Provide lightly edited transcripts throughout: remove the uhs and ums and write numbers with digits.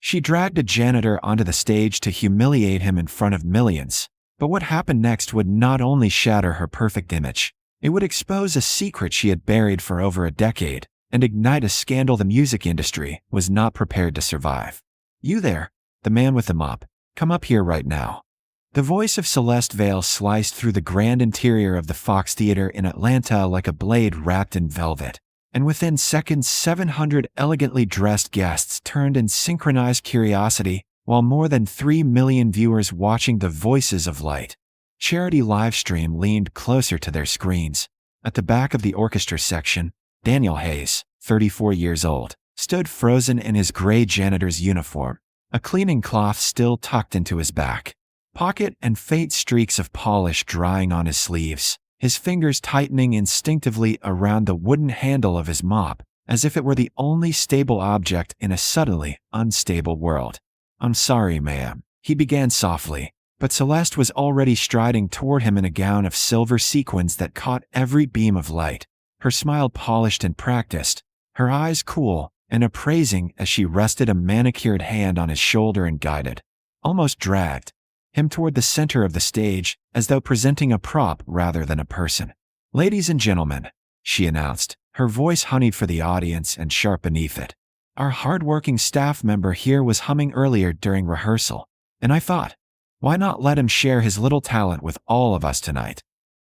She dragged a janitor onto the stage to humiliate him in front of millions. But what happened next would not only shatter her perfect image, it would expose a secret she had buried for over a decade and ignite a scandal the music industry was not prepared to survive. "You there, the man with the mop, come up here right now." The voice of Celeste Vale sliced through the grand interior of the Fox Theater in Atlanta like a blade wrapped in velvet, and within seconds 700 elegantly dressed guests turned in synchronized curiosity, while more than 3 million viewers watching the Voices of Light charity livestream leaned closer to their screens. At the back of the orchestra section, Daniel Hayes, 34 years old, stood frozen in his gray janitor's uniform, a cleaning cloth still tucked into his back pocket and faint streaks of polish drying on his sleeves, his fingers tightening instinctively around the wooden handle of his mop, as if it were the only stable object in a suddenly unstable world. "I'm sorry, ma'am," he began softly, but Celeste was already striding toward him in a gown of silver sequins that caught every beam of light, her smile polished and practiced, her eyes cool and appraising as she rested a manicured hand on his shoulder and guided, almost dragged, him toward the center of the stage, as though presenting a prop rather than a person. "Ladies and gentlemen," she announced, her voice honeyed for the audience and sharp beneath it. "Our hard-working staff member here was humming earlier during rehearsal, and I thought, why not let him share his little talent with all of us tonight?"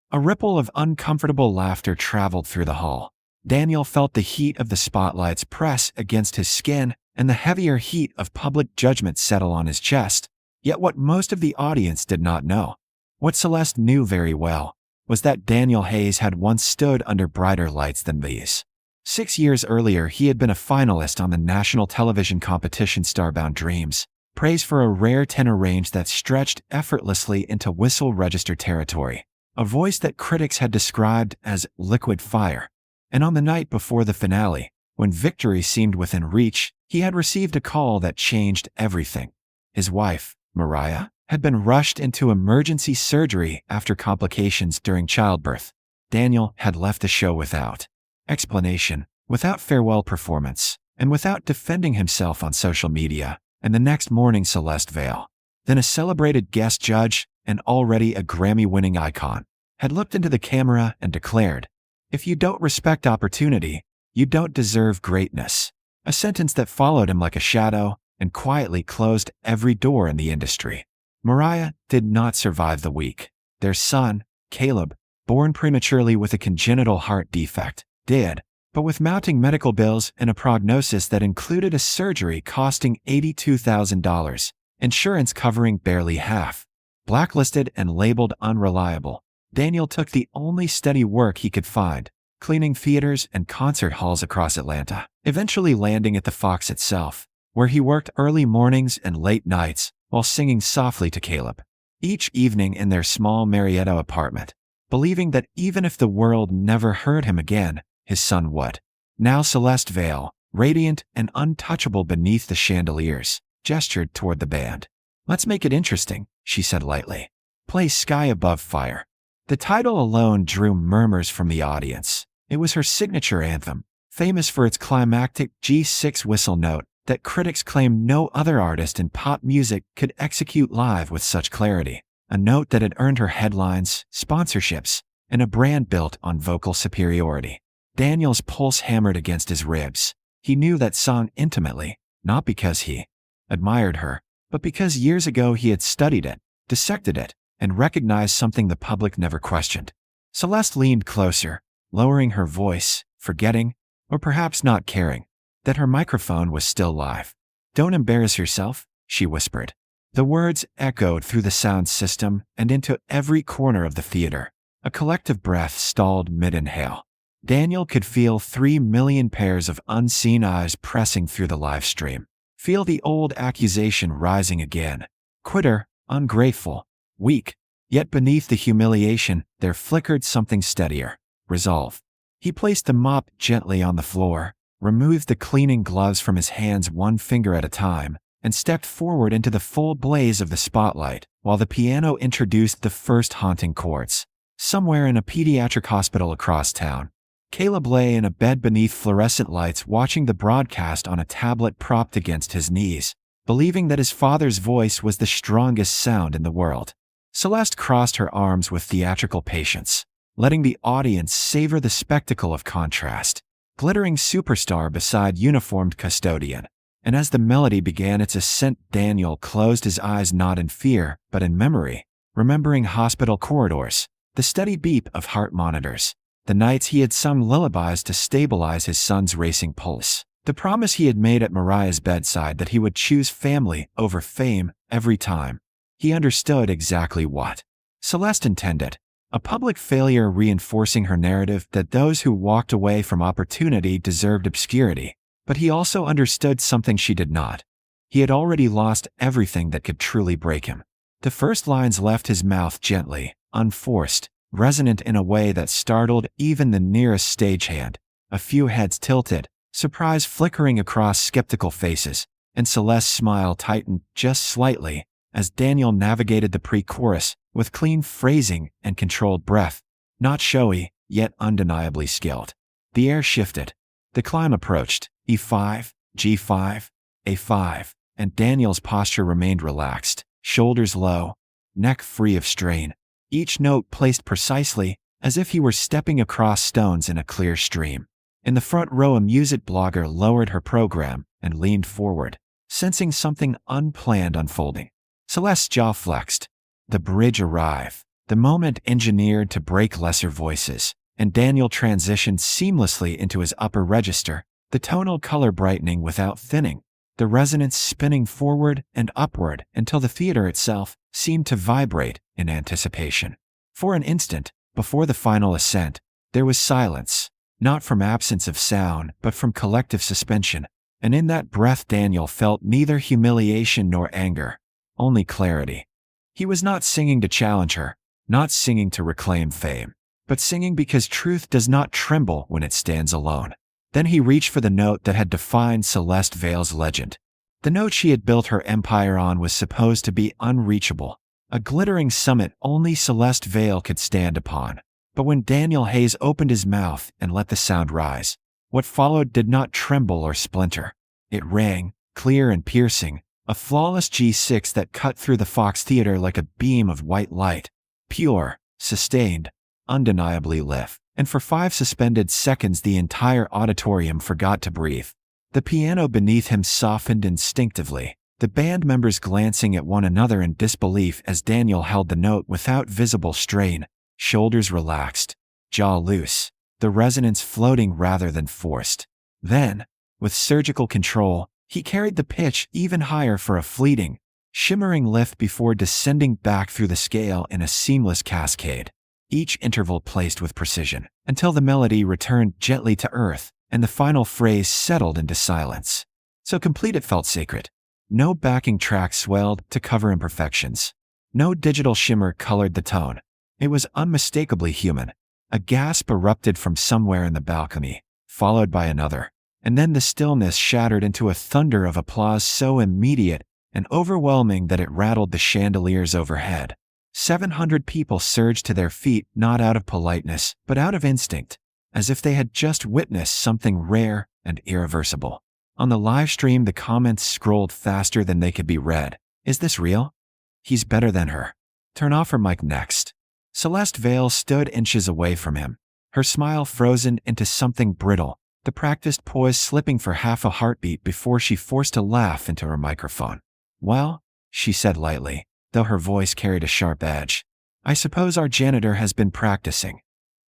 A ripple of uncomfortable laughter traveled through the hall. Daniel felt the heat of the spotlights press against his skin and the heavier heat of public judgment settle on his chest. Yet what most of the audience did not know, what Celeste knew very well, was that Daniel Hayes had once stood under brighter lights than these. 6 years earlier, he had been a finalist on the national television competition Starbound Dreams, praised for a rare tenor range that stretched effortlessly into whistle register territory, a voice that critics had described as liquid fire. And on the night before the finale, when victory seemed within reach, he had received a call that changed everything. His wife, Mariah, had been rushed into emergency surgery after complications during childbirth. Daniel had left the show without explanation, without farewell performance, and without defending himself on social media. And the next morning, Celeste Vale, then a celebrated guest judge and already a Grammy-winning icon, had looked into the camera and declared, "If you don't respect opportunity, you don't deserve greatness." A sentence that followed him like a shadow and quietly closed every door in the industry. Mariah did not survive the week. Their son, Caleb, born prematurely with a congenital heart defect, did, but with mounting medical bills and a prognosis that included a surgery costing $82,000, insurance covering barely half. Blacklisted and labeled unreliable, Daniel took the only steady work he could find, cleaning theaters and concert halls across Atlanta, eventually landing at the Fox itself, where he worked early mornings and late nights while singing softly to Caleb, each evening in their small Marietta apartment, believing that even if the world never heard him again, his son would. Now Celeste Vale, radiant and untouchable beneath the chandeliers, gestured toward the band. "Let's make it interesting," she said lightly. "Play Sky Above Fire." The title alone drew murmurs from the audience. It was her signature anthem, famous for its climactic G6 whistle note that critics claimed no other artist in pop music could execute live with such clarity, a note that had earned her headlines, sponsorships, and a brand built on vocal superiority. Daniel's pulse hammered against his ribs. He knew that song intimately, not because he admired her, but because years ago he had studied it, dissected it, and recognized something the public never questioned. Celeste leaned closer, lowering her voice, forgetting, or perhaps not caring, that her microphone was still live. "Don't embarrass yourself," she whispered. The words echoed through the sound system and into every corner of the theater. A collective breath stalled mid-inhale. Daniel could feel 3 million pairs of unseen eyes pressing through the live stream. Feel the old accusation rising again. Quitter, ungrateful, weak. Yet beneath the humiliation, there flickered something steadier. Resolve. He placed the mop gently on the floor, removed the cleaning gloves from his hands one finger at a time, and stepped forward into the full blaze of the spotlight while the piano introduced the first haunting chords. Somewhere in a pediatric hospital across town, Caleb lay in a bed beneath fluorescent lights watching the broadcast on a tablet propped against his knees, believing that his father's voice was the strongest sound in the world. Celeste crossed her arms with theatrical patience, letting the audience savor the spectacle of contrast. Glittering superstar beside uniformed custodian. And as the melody began its ascent, Daniel closed his eyes not in fear, but in memory, remembering hospital corridors, the steady beep of heart monitors, the nights he had sung lullabies to stabilize his son's racing pulse, the promise he had made at Mariah's bedside that he would choose family over fame every time. He understood exactly what Celeste intended. A public failure reinforcing her narrative that those who walked away from opportunity deserved obscurity. But he also understood something she did not. He had already lost everything that could truly break him. The first lines left his mouth gently, unforced, resonant in a way that startled even the nearest stagehand. A few heads tilted, surprise flickering across skeptical faces, and Celeste's smile tightened just slightly as Daniel navigated the pre-chorus with clean phrasing and controlled breath, not showy, yet undeniably skilled. The air shifted. The climb approached, E5, G5, A5, and Daniel's posture remained relaxed, shoulders low, neck free of strain, each note placed precisely as if he were stepping across stones in a clear stream. In the front row, a music blogger lowered her program and leaned forward, sensing something unplanned unfolding. Celeste's jaw flexed. The bridge arrived, the moment engineered to break lesser voices, and Daniel transitioned seamlessly into his upper register, the tonal color brightening without thinning, the resonance spinning forward and upward until the theater itself seemed to vibrate in anticipation. For an instant, before the final ascent, there was silence, not from absence of sound but from collective suspension, and in that breath Daniel felt neither humiliation nor anger, only clarity. He was not singing to challenge her, not singing to reclaim fame, but singing because truth does not tremble when it stands alone. Then he reached for the note that had defined Celeste Vale's legend. The note she had built her empire on was supposed to be unreachable, a glittering summit only Celeste Vale could stand upon. But when Daniel Hayes opened his mouth and let the sound rise, what followed did not tremble or splinter. It rang, clear and piercing, a flawless G6 that cut through the Fox Theater like a beam of white light, pure, sustained, undeniably live. And for 5 suspended seconds the entire auditorium forgot to breathe. The piano beneath him softened instinctively, the band members glancing at one another in disbelief as Daniel held the note without visible strain, shoulders relaxed, jaw loose, the resonance floating rather than forced. Then, with surgical control, he carried the pitch even higher for a fleeting, shimmering lift before descending back through the scale in a seamless cascade, each interval placed with precision, until the melody returned gently to earth and the final phrase settled into silence. So complete it felt sacred. No backing track swelled to cover imperfections. No digital shimmer colored the tone. It was unmistakably human. A gasp erupted from somewhere in the balcony, followed by another, and then the stillness shattered into a thunder of applause so immediate and overwhelming that it rattled the chandeliers overhead. 700 people surged to their feet not out of politeness, but out of instinct, as if they had just witnessed something rare and irreversible. On the live stream, the comments scrolled faster than they could be read. Is this real? He's better than her. Turn off her mic next. Celeste Vale stood inches away from him, her smile frozen into something brittle, the practiced poise slipping for half a heartbeat before she forced a laugh into her microphone. Well, she said lightly, though her voice carried a sharp edge, I suppose our janitor has been practicing.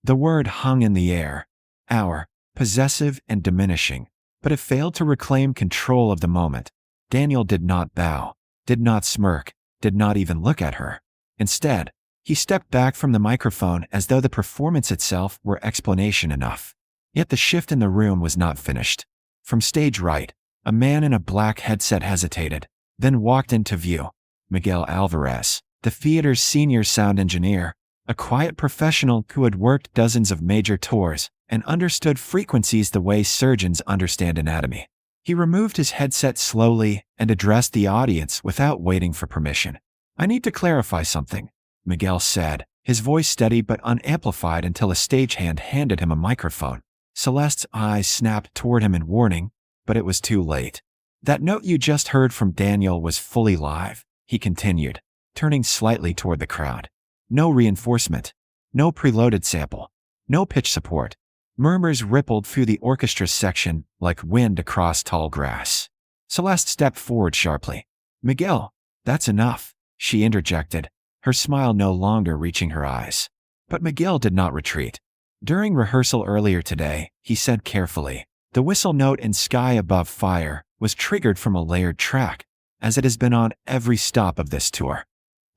The word hung in the air, possessive and diminishing, but it failed to reclaim control of the moment. Daniel did not bow, did not smirk, did not even look at her. Instead, he stepped back from the microphone as though the performance itself were explanation enough. Yet the shift in the room was not finished. From stage right, a man in a black headset hesitated, then walked into view. Miguel Alvarez, the theater's senior sound engineer, a quiet professional who had worked dozens of major tours and understood frequencies the way surgeons understand anatomy. He removed his headset slowly and addressed the audience without waiting for permission. I need to clarify something, Miguel said, his voice steady but unamplified until a stagehand handed him a microphone. Celeste's eyes snapped toward him in warning, but it was too late. That note you just heard from Daniel was fully live, he continued, turning slightly toward the crowd. No reinforcement. No preloaded sample. No pitch support. Murmurs rippled through the orchestra section like wind across tall grass. Celeste stepped forward sharply. Miguel, that's enough, she interjected, her smile no longer reaching her eyes. But Miguel did not retreat. During rehearsal earlier today, he said carefully, the whistle note in Sky Above Fire was triggered from a layered track, as it has been on every stop of this tour.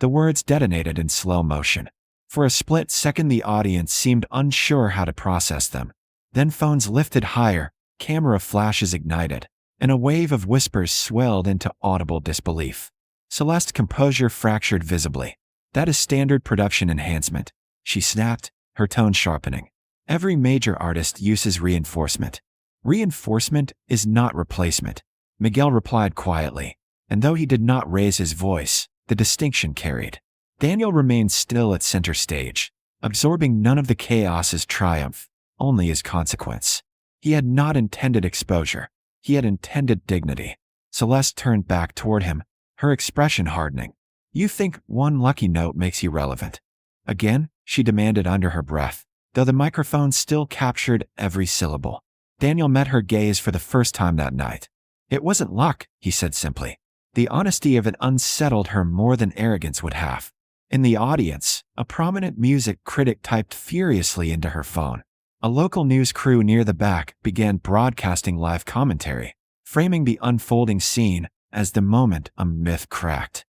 The words detonated in slow motion. For a split second the audience seemed unsure how to process them. Then phones lifted higher, camera flashes ignited, and a wave of whispers swelled into audible disbelief. Celeste's composure fractured visibly. That is standard production enhancement, she snapped, her tone sharpening. Every major artist uses reinforcement. Reinforcement is not replacement, Miguel replied quietly, and though he did not raise his voice, the distinction carried. Daniel remained still at center stage, absorbing none of the chaos's triumph, only his consequence. He had not intended exposure. He had intended dignity. Celeste turned back toward him, her expression hardening. You think one lucky note makes you relevant? Again, she demanded under her breath, though the microphone still captured every syllable. Daniel met her gaze for the first time that night. It wasn't luck, he said simply. The honesty of it unsettled her more than arrogance would have. In the audience, a prominent music critic typed furiously into her phone. A local news crew near the back began broadcasting live commentary, framing the unfolding scene as the moment a myth cracked.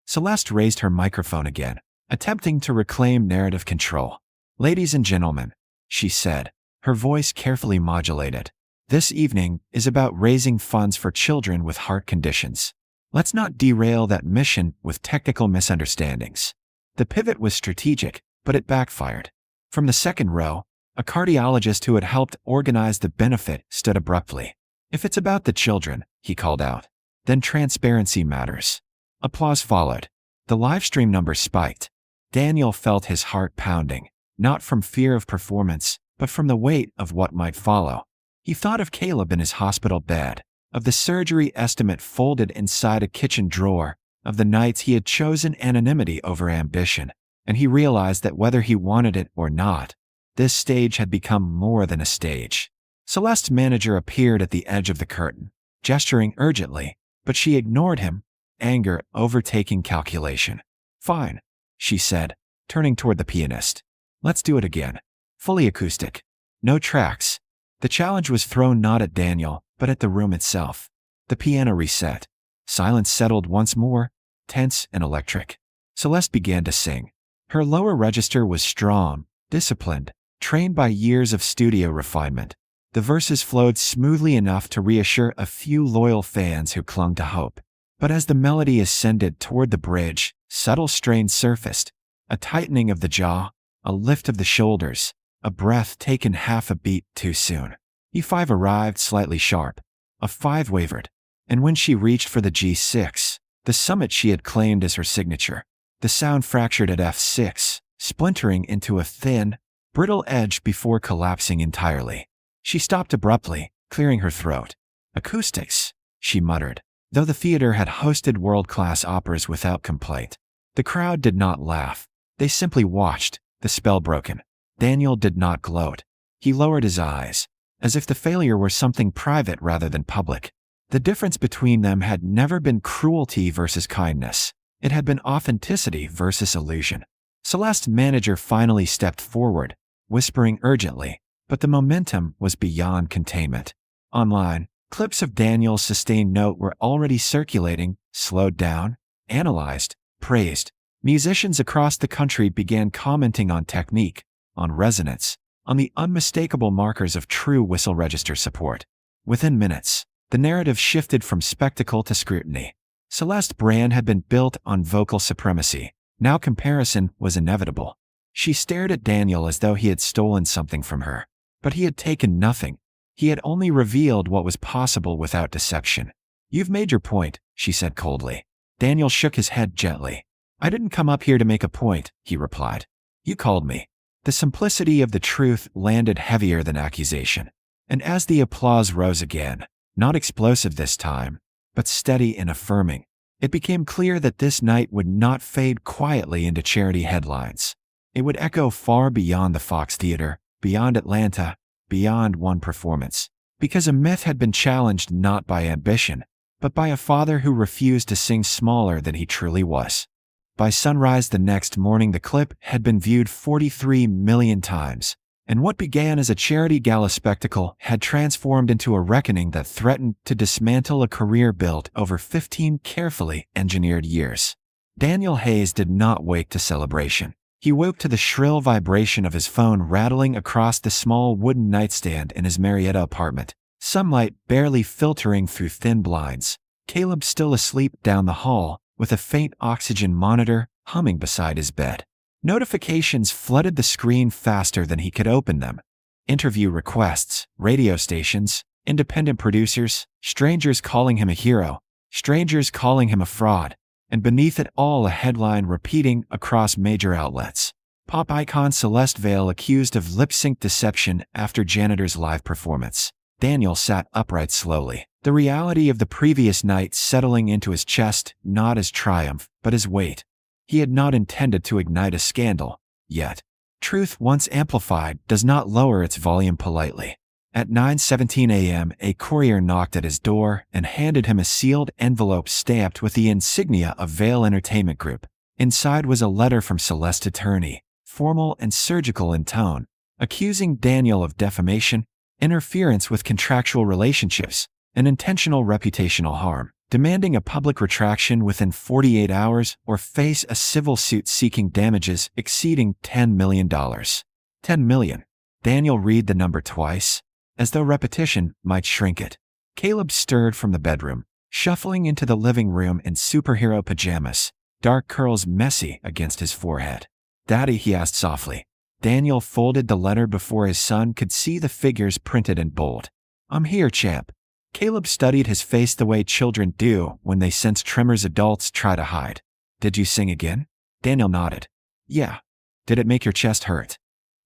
Celeste raised her microphone again, attempting to reclaim narrative control. Ladies and gentlemen, she said, her voice carefully modulated. This evening is about raising funds for children with heart conditions. Let's not derail that mission with technical misunderstandings. The pivot was strategic, but it backfired. From the second row, a cardiologist who had helped organize the benefit stood abruptly. If it's about the children, he called out, then transparency matters. Applause followed. The livestream number spiked. Daniel felt his heart pounding, not from fear of performance, but from the weight of what might follow. He thought of Caleb in his hospital bed, of the surgery estimate folded inside a kitchen drawer, of the nights he had chosen anonymity over ambition, and he realized that whether he wanted it or not, this stage had become more than a stage. Celeste's manager appeared at the edge of the curtain, gesturing urgently, but she ignored him, anger overtaking calculation. Fine, she said, turning toward the pianist. Let's do it again. Fully acoustic. No tracks. The challenge was thrown not at Daniel, but at the room itself. The piano reset. Silence settled once more, tense and electric. Celeste began to sing. Her lower register was strong, disciplined, trained by years of studio refinement. The verses flowed smoothly enough to reassure a few loyal fans who clung to hope. But as the melody ascended toward the bridge, subtle strains surfaced. A tightening of the jaw, a lift of the shoulders, a breath taken half a beat too soon. E5 arrived slightly sharp. A 5 wavered. And when she reached for the G6, the summit she had claimed as her signature, the sound fractured at F6, splintering into a thin, brittle edge before collapsing entirely. She stopped abruptly, clearing her throat. Acoustics, she muttered, though the theater had hosted world-class operas without complaint. The crowd did not laugh. They simply watched, the spell broken. Daniel did not gloat. He lowered his eyes, as if the failure were something private rather than public. The difference between them had never been cruelty versus kindness. It had been authenticity versus illusion. Celeste's manager finally stepped forward, whispering urgently, but the momentum was beyond containment. Online, clips of Daniel's sustained note were already circulating, slowed down, analyzed, praised. Musicians across the country began commenting on technique, on resonance, on the unmistakable markers of true whistle register support. Within minutes, the narrative shifted from spectacle to scrutiny. Celeste's brand had been built on vocal supremacy. Now comparison was inevitable. She stared at Daniel as though he had stolen something from her. But he had taken nothing. He had only revealed what was possible without deception. You've made your point, she said coldly. Daniel shook his head gently. I didn't come up here to make a point, he replied. You called me. The simplicity of the truth landed heavier than accusation. And as the applause rose again, not explosive this time, but steady and affirming. It became clear that this night would not fade quietly into charity headlines. It would echo far beyond the Fox Theater, beyond Atlanta, beyond one performance. Because a myth had been challenged not by ambition, but by a father who refused to sing smaller than he truly was. By sunrise the next morning, the clip had been viewed 43 million times, and what began as a charity gala spectacle had transformed into a reckoning that threatened to dismantle a career built over 15 carefully engineered years. Daniel Hayes did not wake to celebration. He woke to the shrill vibration of his phone rattling across the small wooden nightstand in his Marietta apartment, sunlight barely filtering through thin blinds. Caleb still asleep down the hall, with a faint oxygen monitor humming beside his bed. Notifications flooded the screen faster than he could open them. Interview requests, radio stations, independent producers, strangers calling him a hero, strangers calling him a fraud, and beneath it all a headline repeating across major outlets. Pop icon Celeste Vale accused of lip-sync deception after Janitor's live performance. Daniel sat upright slowly, the reality of the previous night settling into his chest, not as triumph, but as weight. He had not intended to ignite a scandal, yet. Truth once amplified does not lower its volume politely. At 9:17 a.m., a courier knocked at his door and handed him a sealed envelope stamped with the insignia of Vale Entertainment Group. Inside was a letter from Celeste's attorney, formal and surgical in tone, accusing Daniel of defamation, interference with contractual relationships, and intentional reputational harm, demanding a public retraction within 48 hours or face a civil suit seeking damages exceeding $10 million. $10 million. Daniel read the number twice, as though repetition might shrink it. Caleb stirred from the bedroom, shuffling into the living room in superhero pajamas, dark curls messy against his forehead. "Daddy," he asked softly. Daniel folded the letter before his son could see the figures printed in bold. "I'm here, champ." Caleb studied his face the way children do when they sense tremors adults try to hide. "Did you sing again?" Daniel nodded. "Yeah." "Did it make your chest hurt?"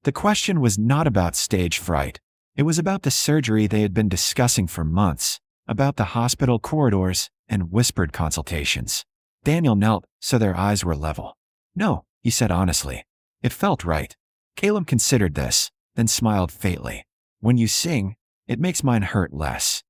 The question was not about stage fright. It was about the surgery they had been discussing for months, about the hospital corridors and whispered consultations. Daniel knelt so their eyes were level. "No," he said honestly. "It felt right." Caleb considered this, then smiled faintly. "When you sing, it makes mine hurt less."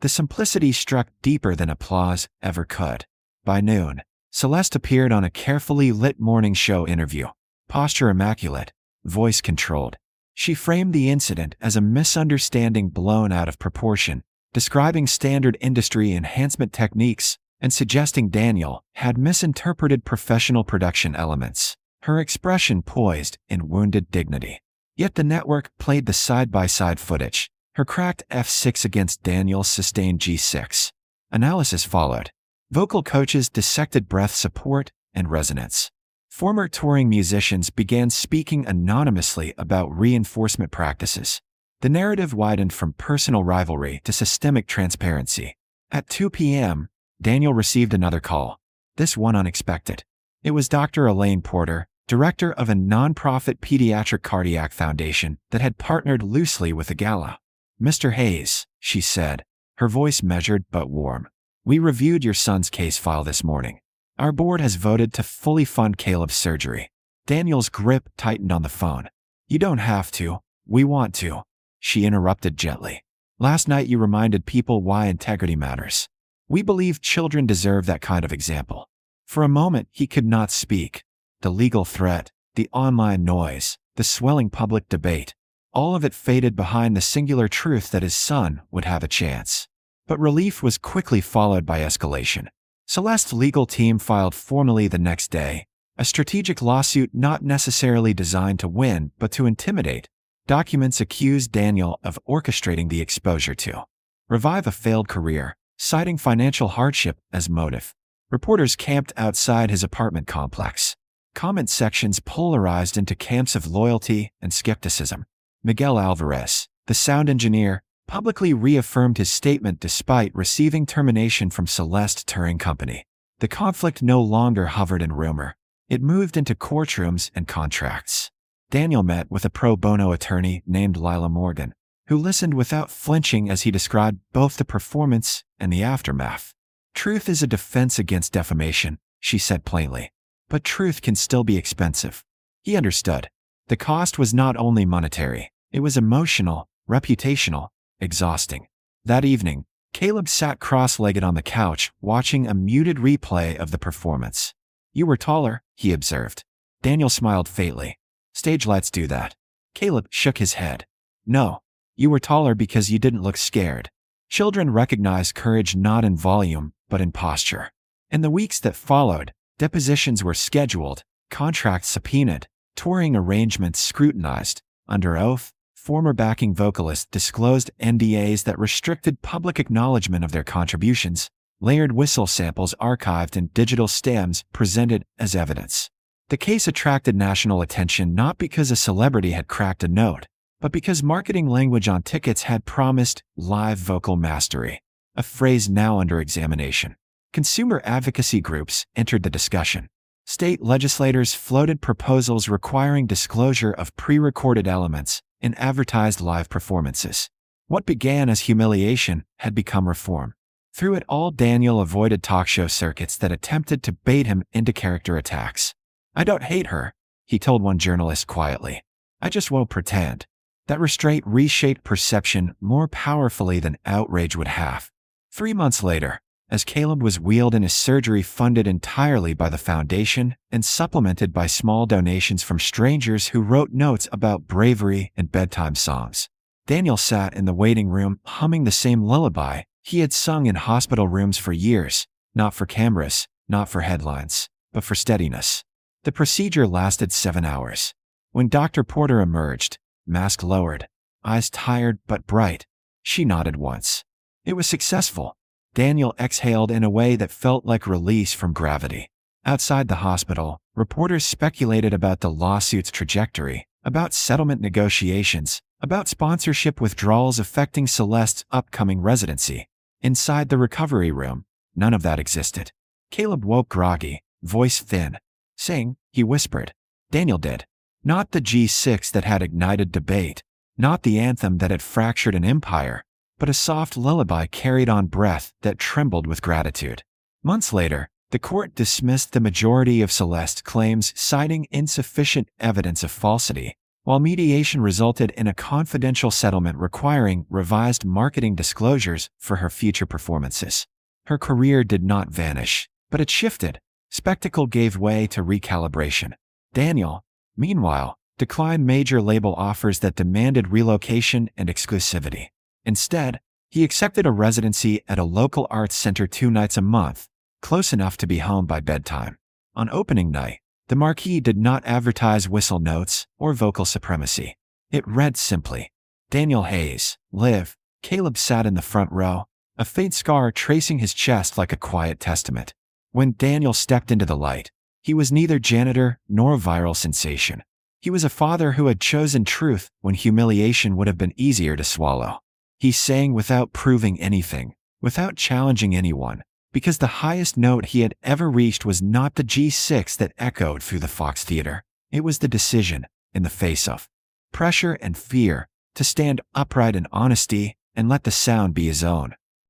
The simplicity struck deeper than applause ever could. By noon, Celeste appeared on a carefully lit morning show interview. Posture immaculate, voice controlled. She framed the incident as a misunderstanding blown out of proportion, describing standard industry enhancement techniques and suggesting Daniel had misinterpreted professional production elements. Her expression poised in wounded dignity. Yet the network played the side-by-side footage, her cracked F6 against Daniel's sustained G6. Analysis followed. Vocal coaches dissected breath support and resonance. Former touring musicians began speaking anonymously about reinforcement practices. The narrative widened from personal rivalry to systemic transparency. At 2 p.m., Daniel received another call, this one unexpected. It was Dr. Elaine Porter, director of a nonprofit pediatric cardiac foundation that had partnered loosely with the gala. "Mr. Hayes," she said, her voice measured but warm. "We reviewed your son's case file this morning. Our board has voted to fully fund Caleb's surgery." Daniel's grip tightened on the phone. "You don't have to. We want to," she interrupted gently. "Last night you reminded people why integrity matters. We believe children deserve that kind of example." For a moment he could not speak. The legal threat, the online noise, the swelling public debate, all of it faded behind the singular truth that his son would have a chance. But relief was quickly followed by escalation. Celeste's legal team filed formally the next day, a strategic lawsuit not necessarily designed to win but to intimidate. Documents accused Daniel of orchestrating the exposure to revive a failed career, citing financial hardship as motive. Reporters camped outside his apartment complex. Comment sections polarized into camps of loyalty and skepticism. Miguel Alvarez, the sound engineer, publicly reaffirmed his statement despite receiving termination from Celeste Touring Company. The conflict no longer hovered in rumor. It moved into courtrooms and contracts. Daniel met with a pro bono attorney named Lila Morgan, who listened without flinching as he described both the performance and the aftermath. Truth is a defense against defamation, she said plainly. But truth can still be expensive. He understood. The cost was not only monetary, it was emotional, reputational, exhausting. That evening, Caleb sat cross-legged on the couch, watching a muted replay of the performance. "You were taller," he observed. Daniel smiled faintly. "Stage lights do that." Caleb shook his head. "No, you were taller because you didn't look scared." Children recognize courage not in volume, but in posture. In the weeks that followed, depositions were scheduled, contracts subpoenaed, touring arrangements scrutinized. Under oath, former backing vocalists disclosed NDAs that restricted public acknowledgement of their contributions, layered whistle samples archived and digital stems presented as evidence. The case attracted national attention not because a celebrity had cracked a note, but because marketing language on tickets had promised live vocal mastery, a phrase now under examination. Consumer advocacy groups entered the discussion. State legislators floated proposals requiring disclosure of pre-recorded elements in advertised live performances. What began as humiliation had become reform. Through it all, Daniel avoided talk show circuits that attempted to bait him into character attacks. "I don't hate her," he told one journalist quietly. "I just won't pretend." That restraint reshaped perception more powerfully than outrage would have. 3 months later, as Caleb was wheeled in a surgery funded entirely by the foundation and supplemented by small donations from strangers who wrote notes about bravery and bedtime songs, Daniel sat in the waiting room humming the same lullaby he had sung in hospital rooms for years, not for cameras, not for headlines, but for steadiness. The procedure lasted 7 hours. When Dr. Porter emerged, mask lowered, eyes tired but bright, she nodded once. It was successful. Daniel exhaled in a way that felt like release from gravity. Outside the hospital, reporters speculated about the lawsuit's trajectory, about settlement negotiations, about sponsorship withdrawals affecting Celeste's upcoming residency. Inside the recovery room, none of that existed. Caleb woke groggy, voice thin. "Sing," he whispered. Daniel did. Not the G6 that had ignited debate, not the anthem that had fractured an empire, but a soft lullaby carried on breath that trembled with gratitude. Months later, the court dismissed the majority of Celeste's claims, citing insufficient evidence of falsity, while mediation resulted in a confidential settlement requiring revised marketing disclosures for her future performances. Her career did not vanish, but it shifted. Spectacle gave way to recalibration. Daniel, meanwhile, declined major label offers that demanded relocation and exclusivity. Instead, he accepted a residency at a local arts center 2 nights a month, close enough to be home by bedtime. On opening night, the marquee did not advertise whistle notes or vocal supremacy. It read simply, "Daniel Hayes, live." Caleb sat in the front row, a faint scar tracing his chest like a quiet testament. When Daniel stepped into the light, he was neither janitor nor a viral sensation. He was a father who had chosen truth when humiliation would have been easier to swallow. He sang without proving anything, without challenging anyone, because the highest note he had ever reached was not the G6 that echoed through the Fox Theater. It was the decision, in the face of pressure and fear, to stand upright in honesty and let the sound be his own.